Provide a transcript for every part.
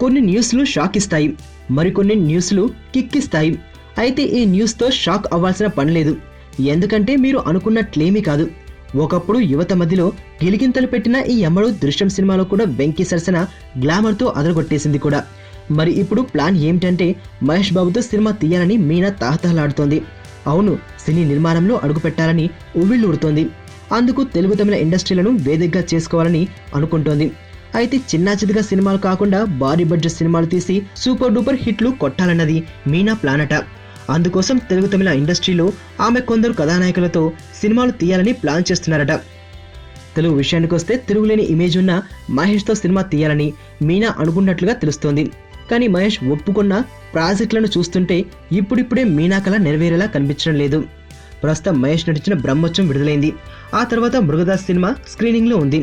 కొన్ని న్యూస్లు షాక్ ఇస్తాయి, మరికొన్ని న్యూస్లు కిక్ ఇస్తాయి. అయితే ఈ న్యూస్తో షాక్ అవ్వాల్సిన పని లేదు. ఎందుకంటే మీరు అనుకున్నట్లేమీ కాదు. ఒకప్పుడు యువత మధ్యలో గిలిగింతలు పెట్టిన ఈ యమ్మడు దృశ్యం సినిమాలో కూడా వెంకీ సరసన గ్లామర్తో అదరగొట్టేసింది కూడా. మరి ఇప్పుడు ప్లాన్ ఏమిటంటే మహేష్ బాబుతో సినిమా తీయాలని మీనా తాహతహలాడుతోంది. అవును, సినీ నిర్మాణంలో అడుగుపెట్టాలని ఉవ్విళ్ళూరుతోంది. అందుకు తెలుగు తమిళ ఇండస్ట్రీలను వేదికగా చేసుకోవాలని అనుకుంటోంది. అయితే చిన్నా చితగా సినిమాలు కాకుండా భారీ బడ్జెట్ సినిమాలు తీసి సూపర్ డూపర్ హిట్లు కొట్టాలన్నది మీనా ప్లాన్ అట. అందుకోసం తెలుగు తమిళ ఇండస్ట్రీలో ఆమె కొందరు కథానాయకులతో సినిమాలు తీయాలని ప్లాన్ చేస్తున్నారట. తెలుగు విషయానికి వస్తే తిరుగులేని ఇమేజ్ ఉన్న మహేష్తో సినిమా తీయాలని మీనా అనుకున్నట్లుగా తెలుస్తోంది. కానీ మహేష్ ఒప్పుకున్న ప్రాజెక్టులను చూస్తుంటే ఇప్పుడిప్పుడే మీనా కళ నెరవేరేలా కనిపించడం లేదు. ప్రస్తుతం మహేష్ నటించిన బ్రహ్మోత్సవం విడుదలైంది. ఆ తర్వాత మృగదాస్ సినిమా స్క్రీనింగ్లో ఉంది.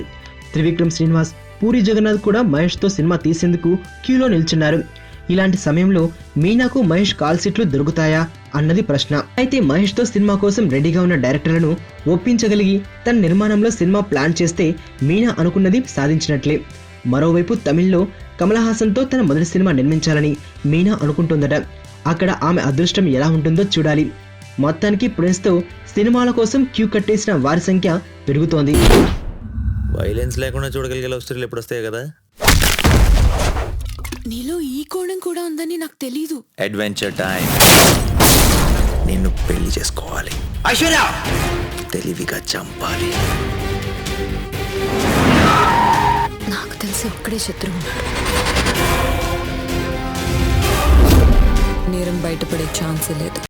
త్రివిక్రమ్ శ్రీనివాస్, పూరి జగన్నాథ్ కూడా మహేష్తో సినిమా తీసేందుకు క్యూలో నిల్చున్నారు. ఇలాంటి సమయంలో మీనాకు మహేష్ కాల్ సీట్లు దొరుకుతాయా అన్నది ప్రశ్న. అయితే మహేష్తో సినిమా కోసం రెడీగా ఉన్న డైరెక్టర్లను ఒప్పించగలిగి తన నిర్మాణంలో సినిమా ప్లాన్ చేస్తే మీనా అనుకున్నది సాధించినట్లే. మరోవైపు తమిళ్లో కమల్ హాసన్తో తన మొదటి సినిమా నిర్మించాలని మీనా అనుకుంటుందట. అక్కడ ఆమె అదృష్టం ఎలా ఉంటుందో చూడాలి. మొత్తానికి ప్రిన్స్తో సినిమాల కోసం క్యూ కట్టేసిన వారి సంఖ్య పెరుగుతోంది. వైలెన్స్ లేకుండా చూడగలిగే లవ్ స్టోరీలు ఎప్పుడు వస్తాయి కదా. నీలో ఈ కోణం కూడా ఉందని నాకు తెలీదు. Adventure time. నిన్ను పెళ్లి చేసుకోవాలి, ఐశ్వర్య తెలివిగా చంపాలి. నాకు తెలిసి ఒక్కడే శత్రువు ఉన్నాడు. నేరం బయటపడే ఛాన్సే లేదు.